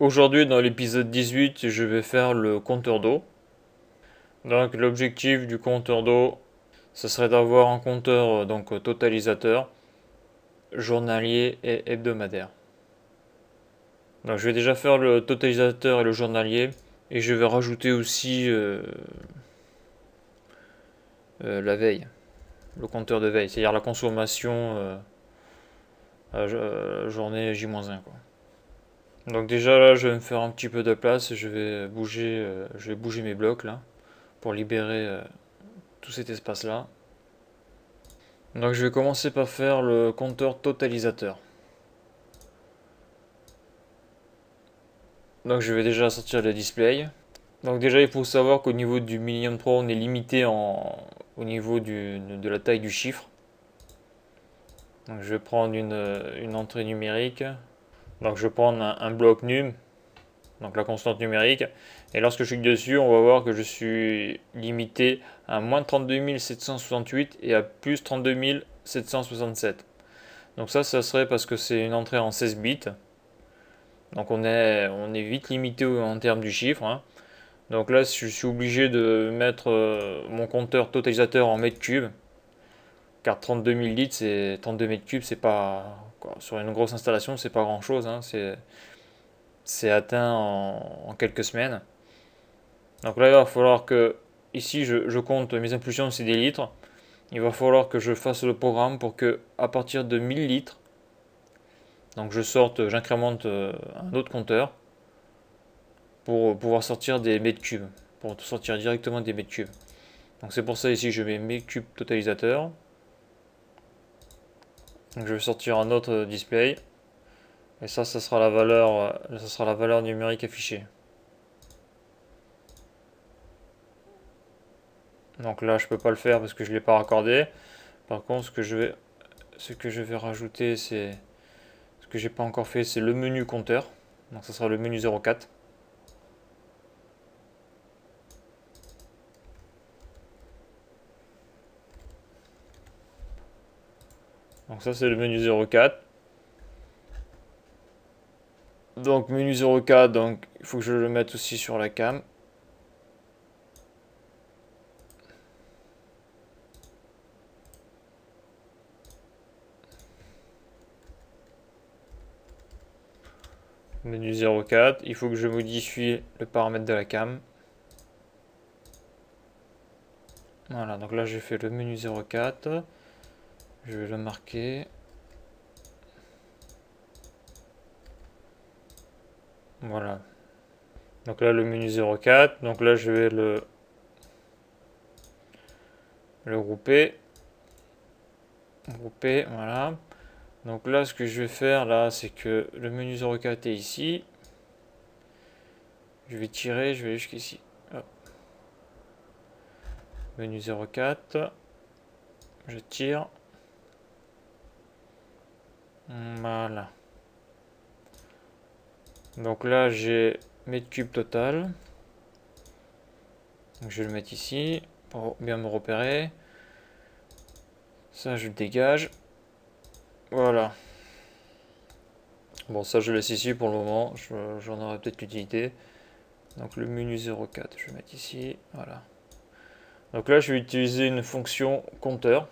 Aujourd'hui, dans l'épisode 18, je vais faire le compteur d'eau. Donc l'objectif du compteur d'eau, ce serait d'avoir un compteur totalisateur, journalier et hebdomadaire. Donc je vais déjà faire le totalisateur et le journalier, et je vais rajouter aussi la veille, le compteur de veille, c'est-à-dire la consommation journée J-1 quoi. Donc déjà là, je vais me faire un petit peu de place, je vais bouger mes blocs là pour libérer tout cet espace là. Donc je vais commencer par faire le compteur totalisateur. Donc je vais déjà sortir le display. Donc déjà il faut savoir qu'au niveau du Millennium 3 on est limité au niveau de la taille du chiffre. Donc je vais prendre une entrée numérique. Donc je vais prendre un bloc num, donc la constante numérique. Et lorsque je clique dessus, on va voir que je suis limité à moins 32 768 et à plus 32 767. Donc ça serait parce que c'est une entrée en 16 bits. Donc on est vite limité en termes du chiffre, hein. Donc là, je suis obligé de mettre mon compteur totalisateur en mètres cubes. Car 32 000 litres, c'est 32 mètres cubes, c'est pas. Quoi, sur une grosse installation, c'est pas grand chose, hein. C'est atteint en quelques semaines. Donc là, il va falloir que. Ici, je compte mes impulsions, c'est des litres. Il va falloir que je fasse le programme pour que, à partir de 1000 litres, donc j'incrémente un autre compteur pour pouvoir sortir des mètres cubes, pour sortir directement des mètres cubes. Donc c'est pour ça ici je mets mètres cubes totalisateur. Donc je vais sortir un autre display et ça sera la valeur numérique affichée. Donc là je peux pas le faire parce que je l'ai pas raccordé. Par contre ce que je vais rajouter c'est ce que j'ai pas encore fait c'est le menu compteur. Donc ça sera le menu 04. Donc ça c'est le menu 04. Donc menu 04, donc il faut que je le mette aussi sur la cam. Menu 04, il faut que je modifie le paramètre de la cam. Voilà, donc là j'ai fait le menu 04. Je vais le marquer. Voilà. Donc là le menu 04. Donc là je vais le grouper. Grouper, voilà. Donc là ce que je vais faire là c'est que le menu 04 est ici. Je vais tirer, je vais aller jusqu'ici. Menu 04. Je tire. Voilà. Donc là j'ai mètre cube total. Donc je vais le mettre ici pour bien me repérer. Ça je le dégage. Voilà. Bon ça je laisse ici pour le moment. J'en aurai peut-être l'utilité. Donc le menu 04 je vais mettre ici. Voilà. Donc là je vais utiliser une fonction compteur.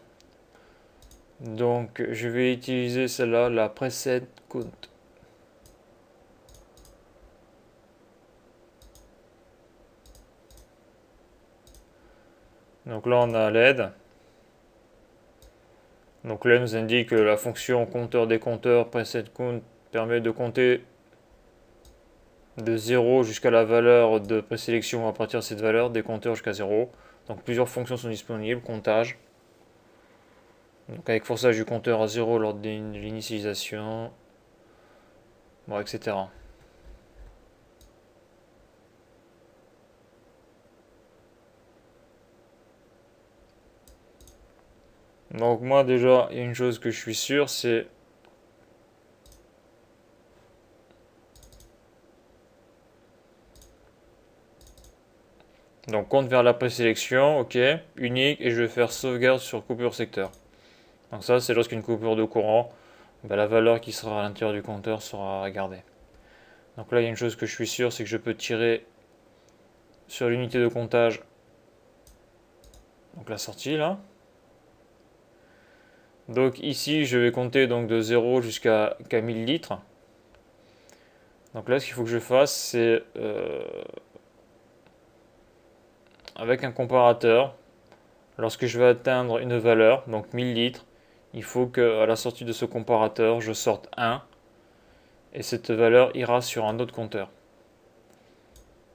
Donc je vais utiliser celle-là, la preset count. Donc là on a l'aide. Donc là, elle nous indique que la fonction compteur des compteurs preset count permet de compter de 0 jusqu'à la valeur de présélection à partir de cette valeur, des compteurs jusqu'à 0. Donc plusieurs fonctions sont disponibles, comptage. Donc avec forçage du compteur à 0 lors de l'initialisation, bon, etc. Donc moi déjà, il y a une chose que je suis sûr, c'est donc compte vers la présélection, ok, unique, et je vais faire sauvegarde sur coupure secteur. Donc ça, c'est lorsqu'une coupure de courant, ben, la valeur qui sera à l'intérieur du compteur sera gardée. Donc là, il y a une chose que je suis sûr, c'est que je peux tirer sur l'unité de comptage. Donc la sortie là. Donc ici, je vais compter donc de 0 jusqu'à 1000 litres. Donc là, ce qu'il faut que je fasse, c'est avec un comparateur, lorsque je vais atteindre une valeur, donc 1000 litres, il faut qu'à la sortie de ce comparateur, je sorte 1. Et cette valeur ira sur un autre compteur.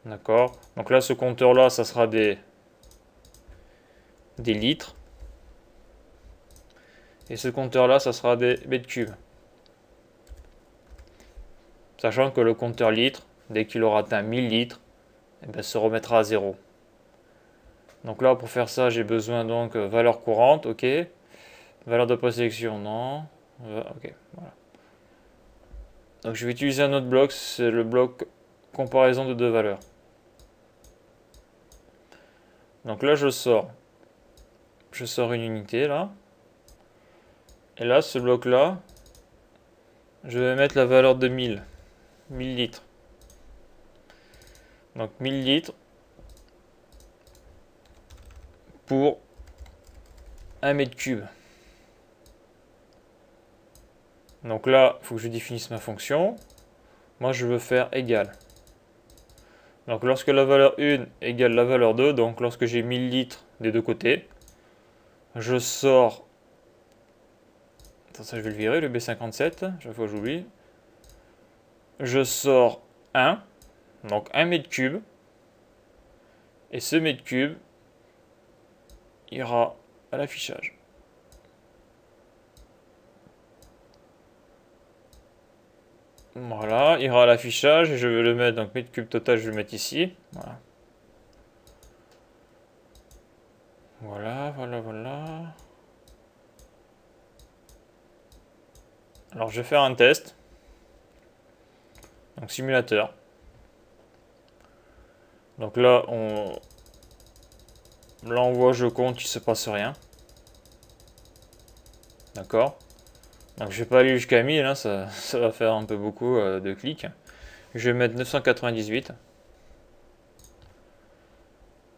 D'accord? Donc là, ce compteur-là, ça sera des litres. Et ce compteur-là, ça sera des mètres cubes. Sachant que le compteur litres, dès qu'il aura atteint 1000 litres, eh bien, se remettra à 0. Donc là, pour faire ça, j'ai besoin donc valeur courante, ok. Valeur de présélection, non. Ok, voilà. Donc je vais utiliser un autre bloc, c'est le bloc comparaison de deux valeurs. Donc là, je sors une unité là. Et là, ce bloc-là, je vais mettre la valeur de 1000 litres. Donc 1000 litres pour 1 mètre cube. Donc là, il faut que je définisse ma fonction. Moi, je veux faire égal. Donc lorsque la valeur 1 égale la valeur 2, donc lorsque j'ai 1000 litres des deux côtés, je sors... Attends, ça je vais le virer, le B57, chaque fois j'oublie. Je sors 1, donc 1 mètre cube. Et ce mètre cube ira à l'affichage. Voilà, ira à l'affichage et je vais le mettre, donc mètre cube total, je vais le mettre ici. Voilà. Voilà. Alors je vais faire un test. Donc simulateur. Donc là on voit je compte, il se passe rien. D'accord. Donc je vais pas aller jusqu'à 1000, hein, ça va faire un peu beaucoup de clics. Je vais mettre 998.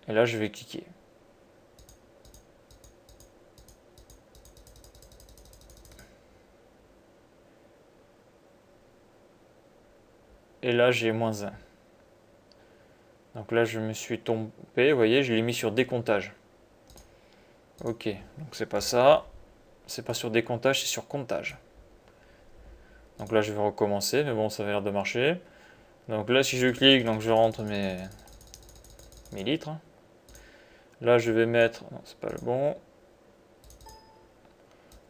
Et là je vais cliquer. Et là j'ai -1. Donc là je me suis trompé, vous voyez, je l'ai mis sur décomptage. Ok, donc c'est pas ça. C'est pas sur décomptage, c'est sur comptage. Donc là je vais recommencer, mais bon ça va l'air de marcher. Donc là si je clique, donc je rentre mes litres. Là je vais mettre, non c'est pas le bon.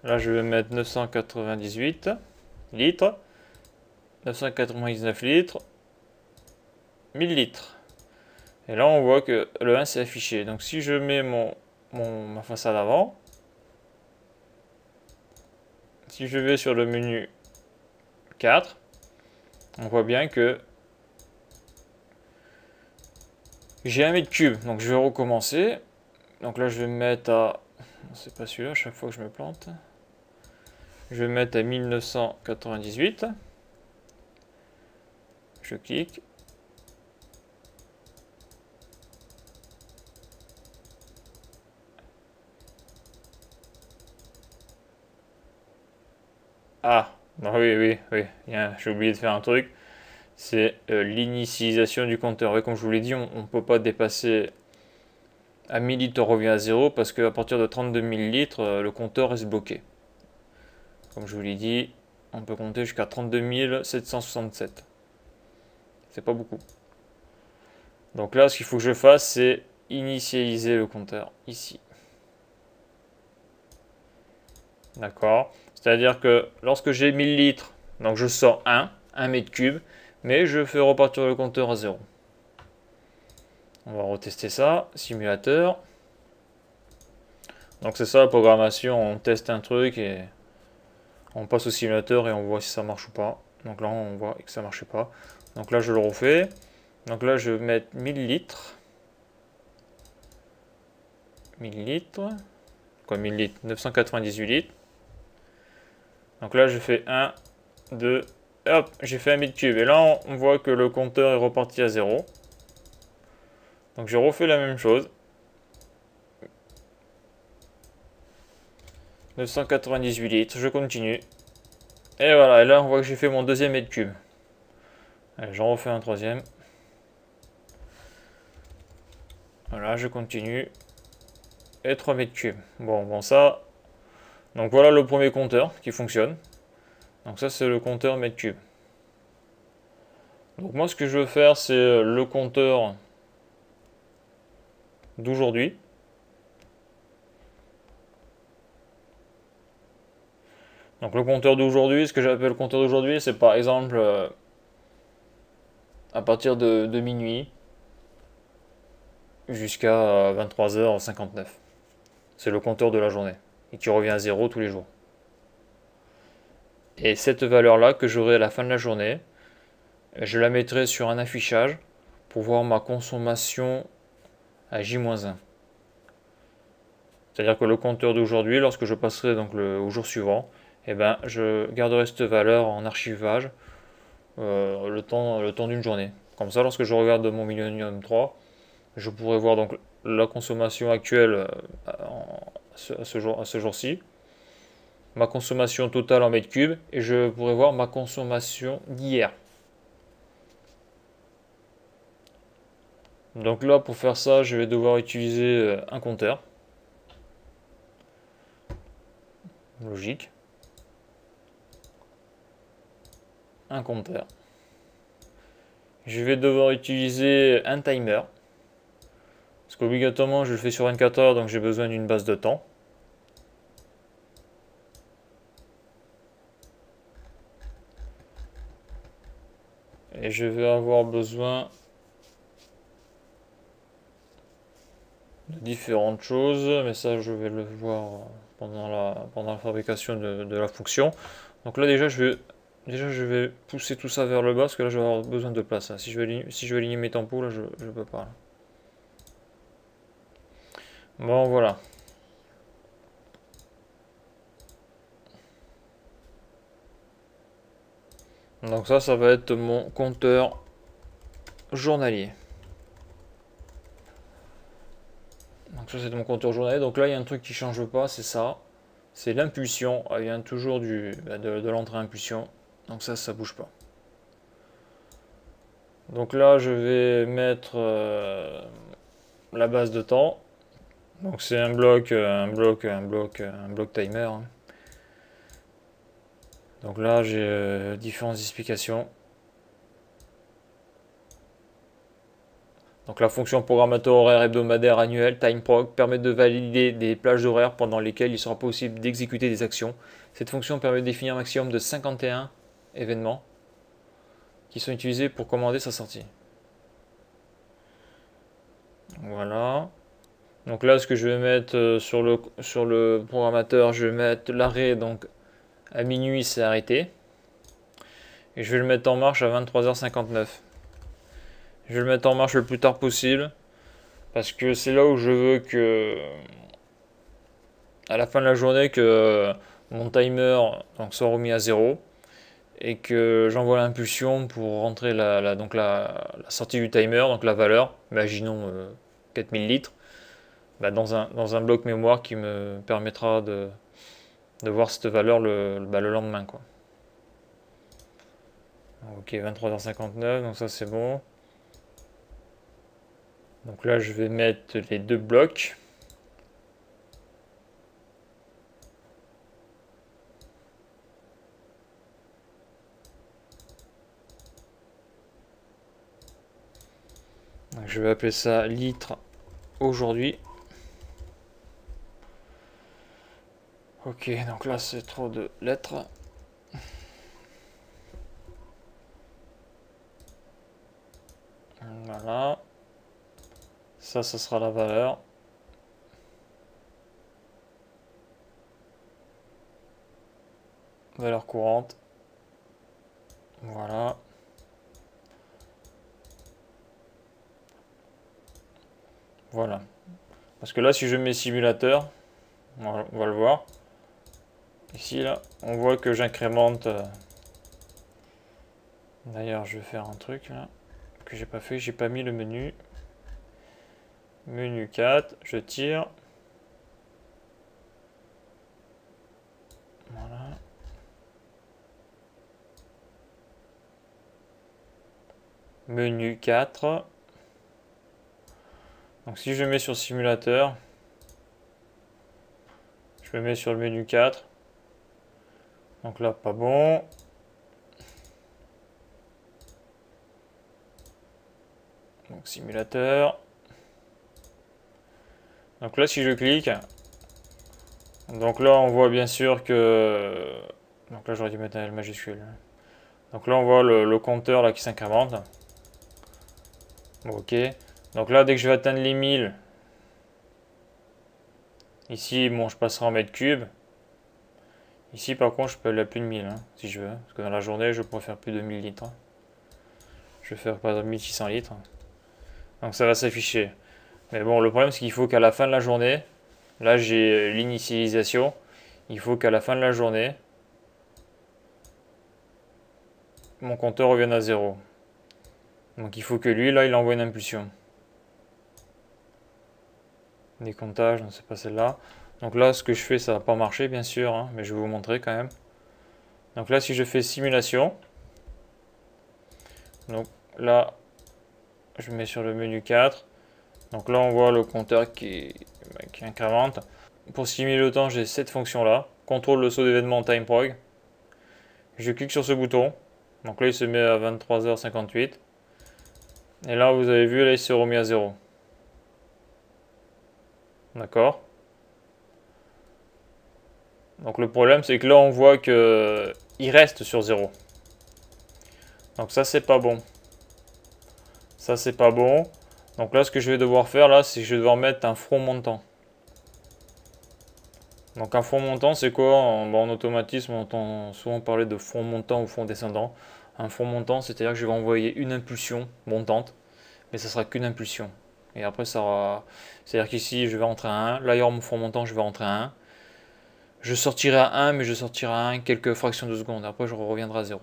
Là je vais mettre 998 litres. 999 litres. 1000 litres. Et là on voit que le 1 s'est affiché. Donc si je mets ma façade avant, si je vais sur le menu 4, on voit bien que j'ai 1 mètre cube. Donc je vais recommencer. Donc là je vais me mettre à... C'est pas celui-là, à chaque fois que je me plante. Je vais mettre à 1998. Je clique. Ah, non, oui. J'ai oublié de faire un truc. C'est l'initialisation du compteur. Et comme je vous l'ai dit, on ne peut pas dépasser à 1000 litres, on revient à 0 parce qu'à partir de 32 000 litres, le compteur reste bloqué. Comme je vous l'ai dit, on peut compter jusqu'à 32 767. C'est pas beaucoup. Donc là, ce qu'il faut que je fasse, c'est initialiser le compteur ici. D'accord. C'est-à-dire que lorsque j'ai 1000 litres, donc je sors 1 mètre cube, mais je fais repartir le compteur à 0. On va retester ça, simulateur. Donc c'est ça la programmation, on teste un truc et on passe au simulateur et on voit si ça marche ou pas. Donc là on voit que ça ne marchait pas. Donc là je le refais. Donc là je vais mettre 1000 litres. 1000 litres. Quoi 1000 litres 998 litres. Donc là je fais 1, 2, Et hop, j'ai fait un mètre cube. Et là, on voit que le compteur est reparti à 0. Donc j'ai refait la même chose. 998 litres, je continue. Et voilà, et là on voit que j'ai fait mon deuxième mètre cube. Allez, j'en refais un troisième. Voilà, je continue. Et 3 mètres cubes. Bon, ça... Donc voilà le premier compteur qui fonctionne. Donc ça c'est le compteur mètre cube. Donc moi ce que je veux faire c'est le compteur d'aujourd'hui. Donc le compteur d'aujourd'hui, ce que j'appelle le compteur d'aujourd'hui, c'est par exemple à partir de minuit jusqu'à 23h59. C'est le compteur de la journée et qui revient à 0 tous les jours. Et cette valeur-là que j'aurai à la fin de la journée, je la mettrai sur un affichage pour voir ma consommation à J-1. C'est-à-dire que le compteur d'aujourd'hui, lorsque je passerai donc au jour suivant, eh ben, je garderai cette valeur en archivage le temps d'une journée. Comme ça, lorsque je regarde mon Millennium 3, je pourrai voir donc la consommation actuelle à ce jour-ci, ma consommation totale en mètres cubes, et je pourrai voir ma consommation d'hier. Donc là, pour faire ça, je vais devoir utiliser un compteur. Logique. Un compteur. Je vais devoir utiliser un timer. Parce qu'obligatoirement, je le fais sur 24 heures, donc j'ai besoin d'une base de temps. Et je vais avoir besoin de différentes choses, mais ça je vais le voir pendant la fabrication de la fonction. Donc là déjà je vais pousser tout ça vers le bas parce que là je vais avoir besoin de place. Hein. Si je veux aligner mes tempos, là je peux pas. Là. Bon voilà. Donc ça va être mon compteur journalier. Donc ça c'est mon compteur journalier. Donc là il y a un truc qui change pas, c'est ça. C'est l'impulsion. Elle vient toujours de l'entrée impulsion. Donc ça bouge pas. Donc là je vais mettre la base de temps. Donc c'est un bloc timer. Hein. Donc là j'ai différentes explications. Donc la fonction programmateur horaire hebdomadaire annuel TimeProg permet de valider des plages d'horaire pendant lesquelles il sera possible d'exécuter des actions. Cette fonction permet de définir un maximum de 51 événements qui sont utilisés pour commander sa sortie. Voilà. Donc là ce que je vais mettre sur le programmateur, je vais mettre l'arrêt, donc à minuit c'est arrêté. Et je vais le mettre en marche à 23h59. Je vais le mettre en marche le plus tard possible. Parce que c'est là où je veux que, à la fin de la journée, que mon timer donc, soit remis à 0. Et que j'envoie l'impulsion pour rentrer la sortie du timer, donc la valeur, imaginons 4000 litres, bah, dans un bloc mémoire qui me permettra de voir cette valeur le lendemain. Quoi. Ok, 23h59, donc ça c'est bon. Donc là, je vais mettre les deux blocs. Donc je vais appeler ça litre aujourd'hui. Ok, donc là, c'est trop de lettres. Voilà. Ça sera la valeur. Valeur courante. Voilà. Voilà. Parce que là, si je mets simulateur, on va le voir. Ici, là, on voit que j'incrémente D'ailleurs, je vais faire un truc là que j'ai pas fait, j'ai pas mis le menu. Menu 4, je tire. Voilà. Menu 4. Donc si je mets sur simulateur, je me mets sur le menu 4. Donc là, pas bon. Donc simulateur. Donc là, si je clique, donc là, on voit bien sûr que... Donc là, j'aurais dû mettre un L majuscule. Donc là, on voit le compteur là qui s'incrémente. Ok. Donc là, dès que je vais atteindre les 1000, ici, bon, je passerai en mètres cubes. Ici, par contre, je peux aller à plus de 1000, hein, si je veux. Parce que dans la journée, je pourrais faire plus de 1000 litres. Je vais faire par exemple 1600 litres. Donc ça va s'afficher. Mais bon, le problème, c'est qu'il faut qu'à la fin de la journée, là, j'ai l'initialisation. Il faut qu'à la fin de la journée, mon compteur revienne à 0. Donc il faut que lui, là, il envoie une impulsion. Des comptages, non, c'est pas celle-là. Donc là, ce que je fais, ça va pas marcher, bien sûr, hein, mais je vais vous montrer quand même. Donc là, si je fais simulation, donc là, je mets sur le menu 4. Donc là, on voit le compteur qui incrémente. Pour simuler le temps, j'ai cette fonction-là. Contrôle le saut d'événement TimeProg. Je clique sur ce bouton. Donc là, il se met à 23h58. Et là, vous avez vu, là, il s'est remis à 0. D'accord. Donc le problème, c'est que là, on voit que il reste sur 0. Donc ça, c'est pas bon. Ça, c'est pas bon. Donc là, ce que je vais devoir faire, là, c'est que je vais devoir mettre un front montant. Donc un front montant, c'est quoi? En automatisme, on entend souvent parler de front montant ou front descendant. Un front montant, c'est-à-dire que je vais envoyer une impulsion montante, mais ça sera qu'une impulsion. Et après, ça aura... C'est-à-dire qu'ici, je vais rentrer à 1. Là, il y aura mon front montant, je vais rentrer à 1. Je sortirai à 1, mais je sortirai à 1 quelques fractions de seconde. Après, je reviendrai à 0.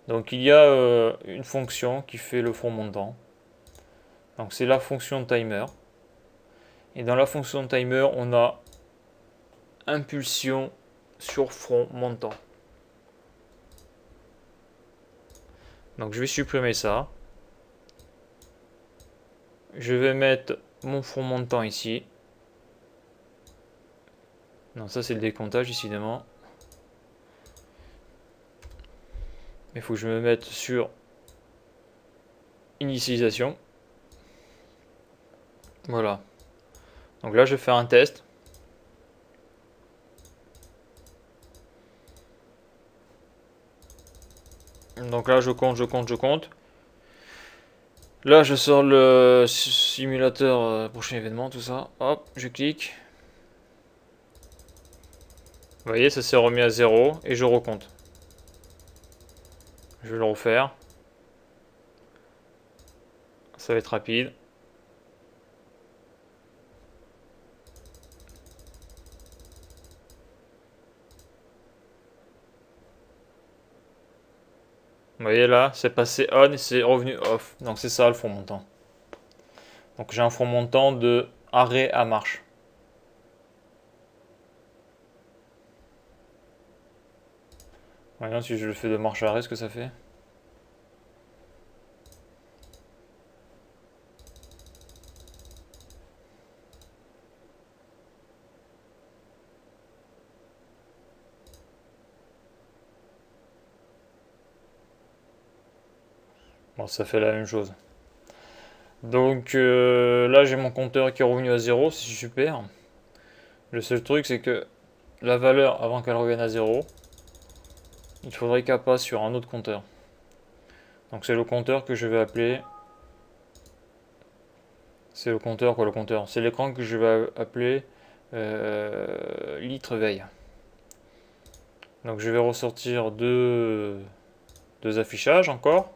Donc il y a une fonction qui fait le front montant. Donc c'est la fonction timer. Et dans la fonction timer, on a impulsion sur front montant. Donc je vais supprimer ça. Je vais mettre mon front montant ici. Non, ça c'est le décomptage décidément. Il faut que je me mette sur initialisation. Voilà. Donc là je vais faire un test. Donc là je compte, je compte, je compte. Là je sors le simulateur prochain événement, tout ça. Hop, je clique. Vous voyez, ça s'est remis à 0 et je recompte. Je vais le refaire. Ça va être rapide. Vous voyez là, c'est passé on et c'est revenu off. Donc c'est ça le front montant. Donc j'ai un front montant de arrêt à marche. Voyons si je le fais de marche à arrêt, ce que ça fait. Bon, ça fait la même chose. Donc là j'ai mon compteur qui est revenu à 0, c'est super. Le seul truc c'est que la valeur avant qu'elle revienne à 0, il faudrait qu'elle passe sur un autre compteur. Donc c'est le compteur que je vais appeler... C'est le compteur quoi, le compteur? C'est l'écran que je vais appeler litre veille. Donc je vais ressortir deux affichages encore.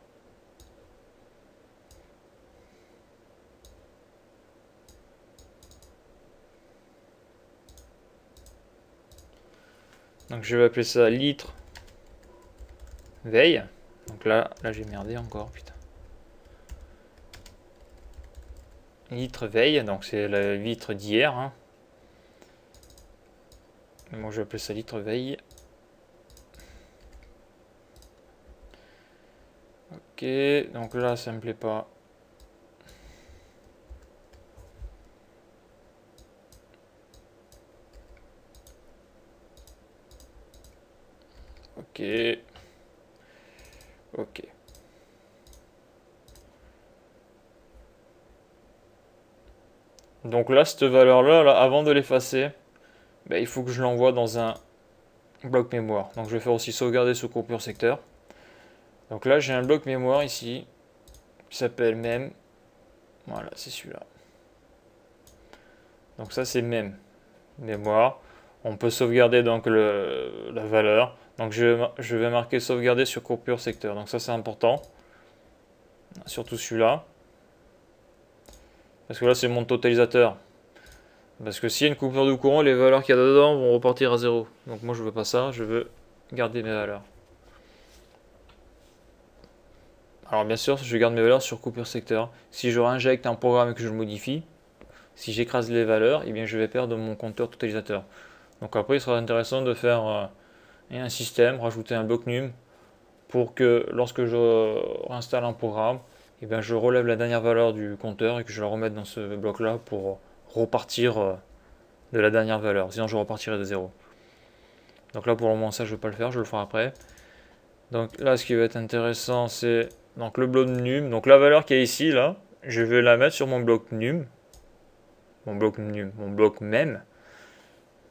Donc je vais appeler ça litre veille. Donc là j'ai merdé encore, putain. Litre veille, donc c'est la vitre d'hier. Hein. Moi je vais appeler ça litre veille. Ok, donc là ça me plaît pas. Ok. Ok. Donc là, cette valeur-là, là, avant de l'effacer, ben, il faut que je l'envoie dans un bloc mémoire. Donc je vais faire aussi sauvegarder sous coupure secteur. Donc là, j'ai un bloc mémoire ici qui s'appelle mem. Voilà, c'est celui-là. Donc ça, c'est mem. Mémoire. On peut sauvegarder donc la valeur. Donc je vais marquer sauvegarder sur coupure secteur. Donc ça, c'est important. Surtout celui-là. Parce que là, c'est mon totalisateur. Parce que s'il y a une coupure de courant, les valeurs qu'il y a dedans vont repartir à zéro. Donc moi, je veux pas ça. Je veux garder mes valeurs. Alors bien sûr, je garde mes valeurs sur coupure secteur. Si je réinjecte un programme et que je le modifie, si j'écrase les valeurs, eh bien je vais perdre mon compteur totalisateur. Donc après, il sera intéressant de faire un système, rajouter un bloc num pour que lorsque je réinstalle un programme, eh bien je relève la dernière valeur du compteur et que je la remette dans ce bloc-là pour repartir de la dernière valeur. Sinon, je repartirai de zéro. Donc là, pour le moment, ça, je ne vais pas le faire, je le ferai après. Donc là, ce qui va être intéressant, c'est donc le bloc num. Donc la valeur qui est ici, là, je vais la mettre sur mon bloc num. Mon bloc mem.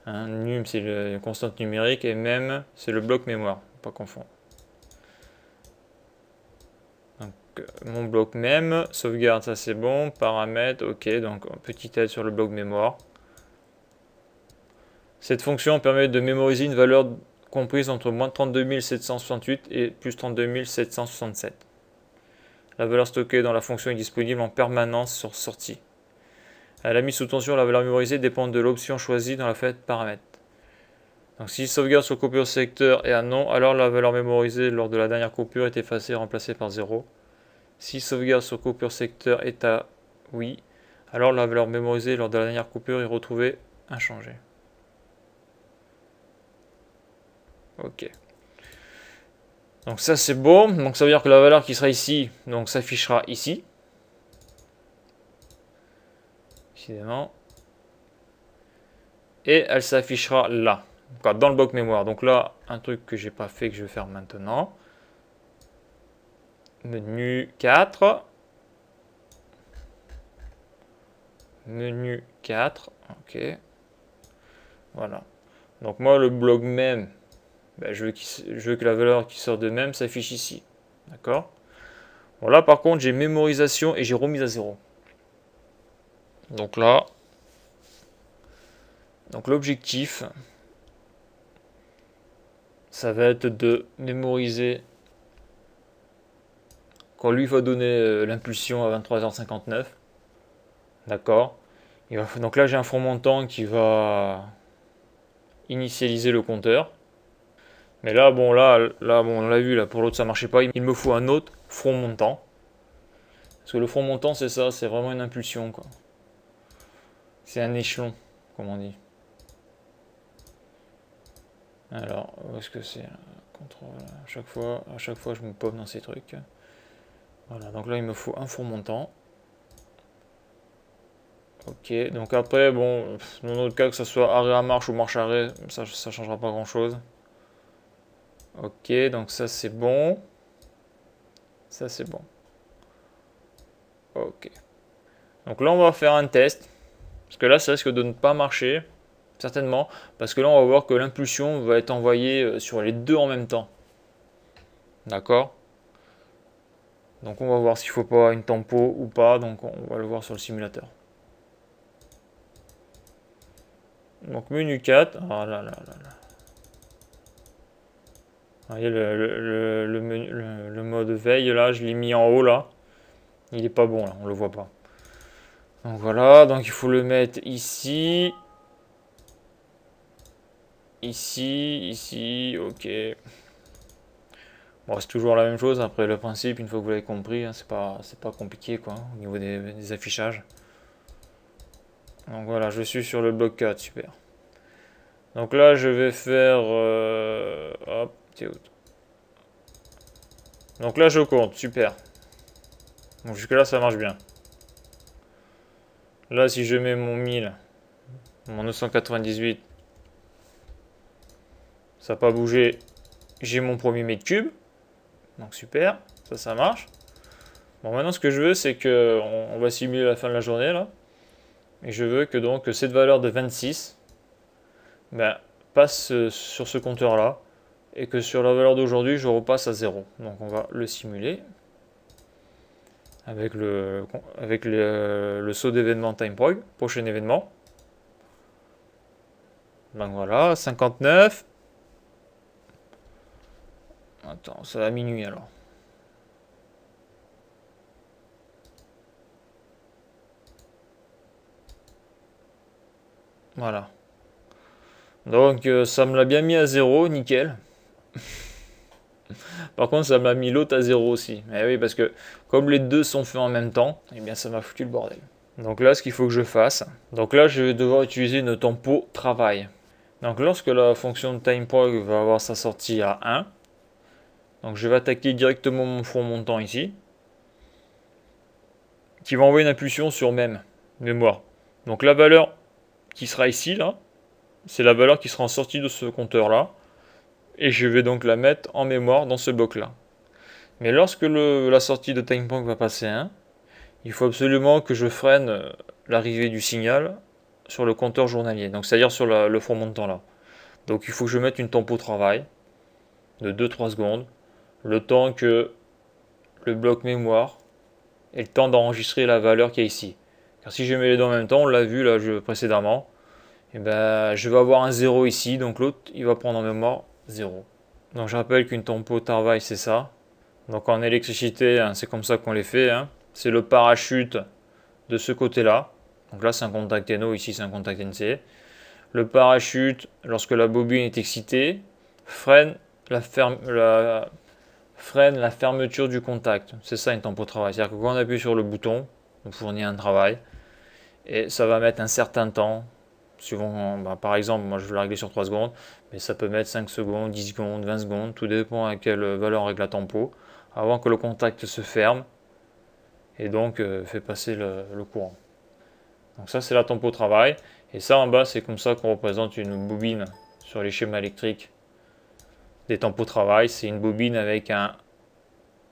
Hein, num, c'est une constante numérique et mem, c'est le bloc mémoire. Pas confondre. Donc mon bloc mem, sauvegarde, ça c'est bon. Paramètres, ok. Donc petite aide sur le bloc mémoire. Cette fonction permet de mémoriser une valeur comprise entre moins 32 768 et plus 32 767. La valeur stockée dans la fonction est disponible en permanence sur sortie. À la mise sous tension, la valeur mémorisée dépend de l'option choisie dans la fenêtre paramètres. Donc si sauvegarde sur coupure secteur est à non, alors la valeur mémorisée lors de la dernière coupure est effacée et remplacée par 0. Si sauvegarde sur coupure secteur est à oui, alors la valeur mémorisée lors de la dernière coupure est retrouvée inchangée. Ok. Donc ça c'est bon. Donc ça veut dire que la valeur qui sera ici, donc s'affichera ici. Évidemment. Et elle s'affichera là, dans le bloc mémoire. Donc là, un truc que j'ai pas fait, que je vais faire maintenant. Menu 4. Menu 4. Ok. Voilà. Donc moi, le bloc mem, ben, je veux que la valeur qui sort de mem s'affiche ici. D'accord. Bon, là, par contre, j'ai mémorisation et j'ai remise à 0. Donc là, donc l'objectif, ça va être de mémoriser quand lui va donner l'impulsion à 23h59. D'accord. Donc là, j'ai un front montant qui va initialiser le compteur. Mais là, bon, on l'a vu, là, pour l'autre, ça marchait pas. Il me faut un autre front montant. Parce que le front montant, c'est ça, c'est vraiment une impulsion, quoi. C'est un échelon, comme on dit. Alors, où est-ce que c'est? Contrôle, à chaque fois, je me paume dans ces trucs. Voilà, donc là, il me faut un front montant. Ok, donc après, bon, dans notre cas, que ce soit arrêt à marche ou marche arrêt, ça changera pas grand chose. Ok, donc ça c'est bon. Ça c'est bon. Ok. Donc là, on va faire un test. Parce que là, ça risque de ne pas marcher. Certainement. Parce que là, on va voir que l'impulsion va être envoyée sur les deux en même temps. D'accord. Donc on va voir s'il ne faut pas une tempo ou pas. Donc on va le voir sur le simulateur. Donc menu 4. Ah là là là là. Vous voyez le mode veille là, je l'ai mis en haut là. Il est pas bon là, on le voit pas. Donc voilà, donc il faut le mettre ici. Ici, ok. Bon, c'est toujours la même chose. Après, le principe, une fois que vous l'avez compris, hein, c'est pas compliqué, quoi, au niveau des affichages. Donc voilà, je suis sur le bloc 4, super. Donc là, je vais faire... hop, t'es où? Donc là, je compte, super. Donc jusque là, ça marche bien. Là, si je mets mon 1000, mon 998, ça n'a pas bougé. J'ai mon premier mètre cube. Donc super, ça marche. Bon, maintenant, ce que je veux, c'est que on va simuler la fin de la journée, là. Et je veux que donc cette valeur de 26 ben, passe sur ce compteur-là. Et que sur la valeur d'aujourd'hui, je repasse à 0. Donc on va le simuler. Avec le saut d'événement TimeProg, prochain événement. Donc voilà, 59. Attends, ça va à minuit alors. Voilà. Donc ça me l'a bien mis à 0, nickel. Par contre, ça m'a mis l'autre à 0 aussi. Eh oui, parce que comme les deux sont faits en même temps, eh bien ça m'a foutu le bordel. Donc là, ce qu'il faut que je fasse, donc là, je vais devoir utiliser une tempo travail. Donc lorsque la fonction de TimeProg va avoir sa sortie à 1, donc je vais attaquer directement mon front montant ici, qui va envoyer une impulsion sur même mémoire. Donc la valeur qui sera ici, là, c'est la valeur qui sera en sortie de ce compteur-là, et je vais donc la mettre en mémoire dans ce bloc-là. Mais lorsque la sortie de TimeProg va passer à 1, il faut absolument que je freine l'arrivée du signal sur le compteur journalier, donc c'est-à-dire sur le front montant là. Donc il faut que je mette une tempo travail de 2-3 secondes, le temps que le bloc mémoire ait le temps d'enregistrer la valeur qui est ici. Car si je mets les deux en même temps, on l'a vu là précédemment, et ben, je vais avoir un 0 ici, donc l'autre il va prendre en mémoire 0. Donc je rappelle qu'une tempo travail c'est ça. Donc en électricité, hein, c'est comme ça qu'on les fait. Hein. C'est le parachute de ce côté-là. Donc là c'est un contact NO, ici c'est un contact NC. Le parachute, lorsque la bobine est excitée, freine la fermeture du contact. C'est ça une tempo travail. C'est-à-dire que quand on appuie sur le bouton, on fournit un travail. Et ça va mettre un certain temps. Suivant, par exemple, moi je vais la régler sur 3 secondes, mais ça peut mettre 5 secondes, 10 secondes, 20 secondes, tout dépend à quelle valeur on règle la tempo, avant que le contact se ferme et donc fait passer le courant. Donc ça c'est la tempo travail, et ça en bas c'est comme ça qu'on représente une bobine sur les schémas électriques des tempos travail, c'est une bobine avec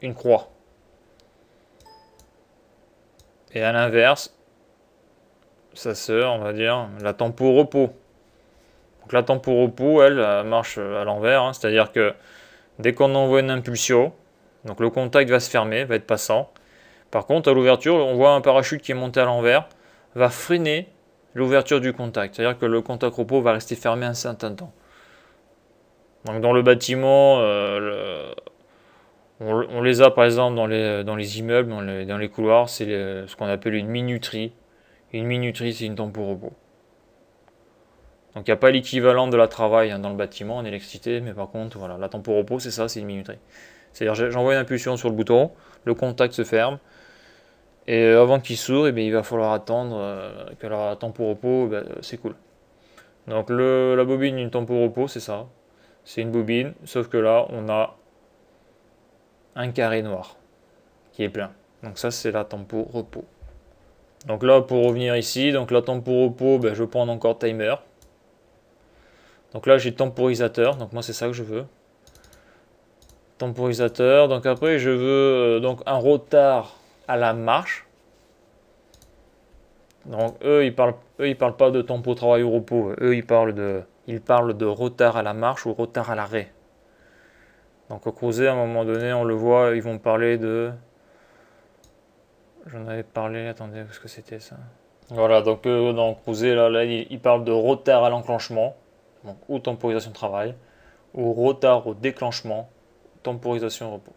une croix. Et à l'inverse, sa sœur, on va dire, la tempo repos. Donc la tempo repos, elle marche à l'envers, hein, c'est-à-dire que dès qu'on envoie une impulsion, donc le contact va se fermer, va être passant. Par contre, à l'ouverture, on voit un parachute qui est monté à l'envers, va freiner l'ouverture du contact, c'est-à-dire que le contact repos va rester fermé un certain temps. Donc dans le bâtiment, on les a par exemple dans les immeubles, dans les couloirs, c'est ce qu'on appelle une minuterie. Une minuterie, c'est une tempo repos. Donc il n'y a pas l'équivalent de la travail hein, dans le bâtiment en électricité, mais par contre, voilà, la tempo repos, c'est ça, c'est une minuterie. C'est-à-dire j'envoie une impulsion sur le bouton, le contact se ferme, et avant qu'il s'ouvre, eh bien, il va falloir attendre que la tempo repos s'écoule. Donc la bobine d'une tempo repos, c'est ça. C'est une bobine, sauf que là, on a un carré noir qui est plein. Donc ça, c'est la tempo repos. Donc là, pour revenir ici, donc la tempo repos, je vais prendre encore timer. Donc là, j'ai temporisateur, donc moi, c'est ça que je veux. Temporisateur, donc après, je veux donc un retard à la marche. Donc eux, ils parlent pas de tempo travail ou repos. Eux, ils parlent de retard à la marche ou retard à l'arrêt. Donc au Creuset, à un moment donné, on le voit, ils vont parler de... J'en avais parlé, attendez, qu'est-ce que c'était ça? Voilà, donc dans Creuset, là, ils parlent de retard à l'enclenchement, donc ou temporisation de travail, ou retard au déclenchement, temporisation repos.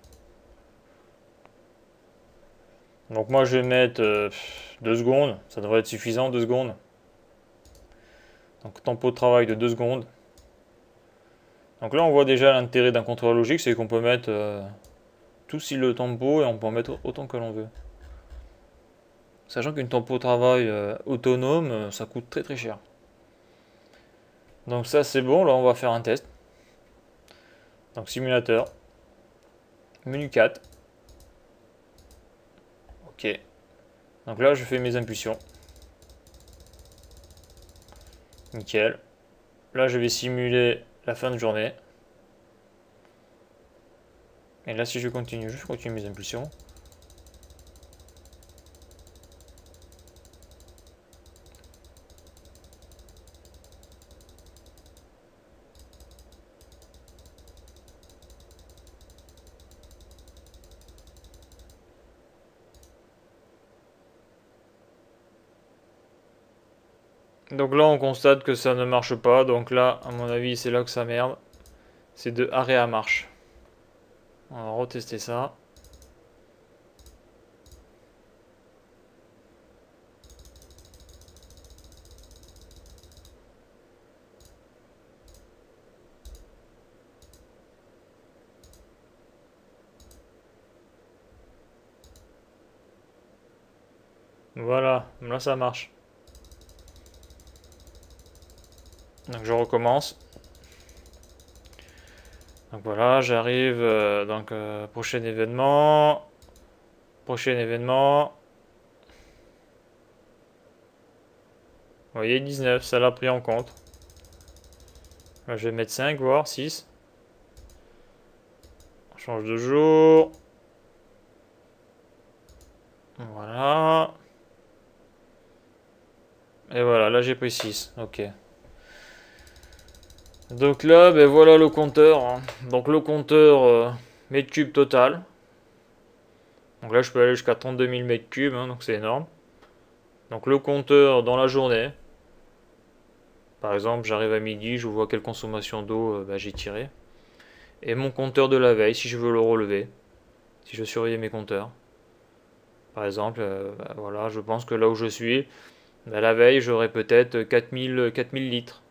Donc moi je vais mettre 2 secondes, ça devrait être suffisant, 2 secondes. Donc tempo de travail de 2 secondes. Donc là, on voit déjà l'intérêt d'un compteur logique, c'est qu'on peut mettre tout style de tempo et on peut en mettre autant que l'on veut. Sachant qu'une tempo travail autonome, ça coûte très très cher. Donc ça c'est bon, là on va faire un test. Donc simulateur, menu 4. Ok. Donc là je fais mes impulsions. Nickel. Là je vais simuler la fin de journée. Et là si je continue mes impulsions. Donc là on constate que ça ne marche pas. Donc là à mon avis c'est là que ça merde. C'est de arrêt à marche. On va retester ça. Voilà, là ça marche. Donc je recommence. Donc voilà, j'arrive, prochain événement. Prochain événement. Vous voyez, 19, ça l'a pris en compte. Là, je vais mettre 5, voire 6. On change de jour. Voilà. Et voilà, là j'ai pris 6. Ok. Donc là, ben voilà le compteur. Hein. Donc le compteur mètres cubes total. Donc là, je peux aller jusqu'à 32 000 mètres cubes, hein, donc c'est énorme. Donc le compteur dans la journée. Par exemple, j'arrive à midi, je vois quelle consommation d'eau j'ai tiré. Et mon compteur de la veille, si je veux le relever. Si je surveille mes compteurs. Par exemple, voilà, je pense que là où je suis, la veille, j'aurais peut-être 4000 litres.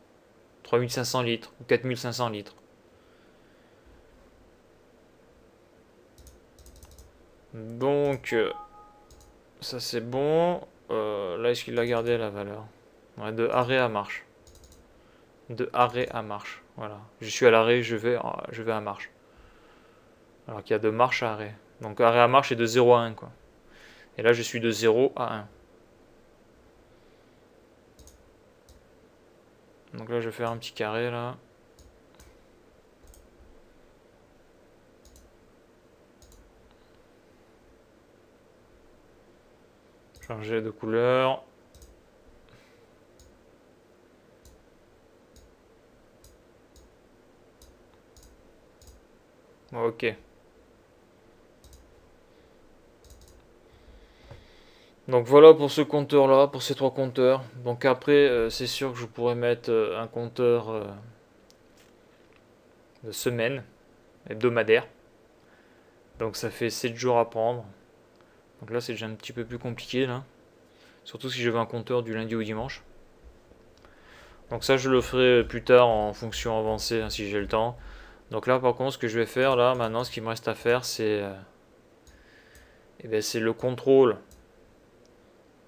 3500 litres ou 4500 litres. Donc, ça c'est bon. Là, est-ce qu'il a gardé la valeur? Ouais, de arrêt à marche. De arrêt à marche. Voilà. Je suis à l'arrêt, je vais à marche. Alors qu'il y a de marche à arrêt. Donc arrêt à marche est de 0 à 1 quoi. Et là je suis de 0 à 1. Donc là je vais faire un petit carré là. Changer de couleur. Ok. Donc voilà pour ce compteur là, pour ces trois compteurs. Donc après c'est sûr que je pourrais mettre un compteur de semaine, hebdomadaire. Donc ça fait 7 jours à prendre. Donc là c'est déjà un petit peu plus compliqué là. Surtout si je veux un compteur du lundi au dimanche. Donc ça je le ferai plus tard en fonction avancée hein, si j'ai le temps. Donc là par contre ce que je vais faire là maintenant, ce qui me reste à faire c'est c'est le contrôle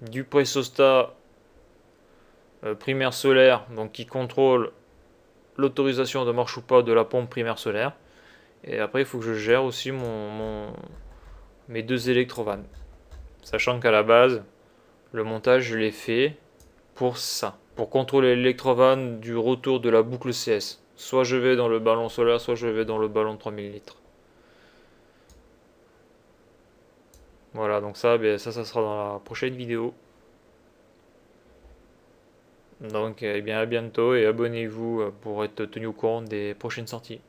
du pressostat primaire solaire, donc qui contrôle l'autorisation de marche ou pas de la pompe primaire solaire. Et après il faut que je gère aussi mes deux électrovannes. Sachant qu'à la base le montage je l'ai fait pour ça. Pour contrôler l'électrovanne du retour de la boucle CS. Soit je vais dans le ballon solaire, soit je vais dans le ballon de 3000 litres. Voilà, donc ça sera dans la prochaine vidéo. Donc, eh bien, à bientôt et abonnez-vous pour être tenu au courant des prochaines sorties.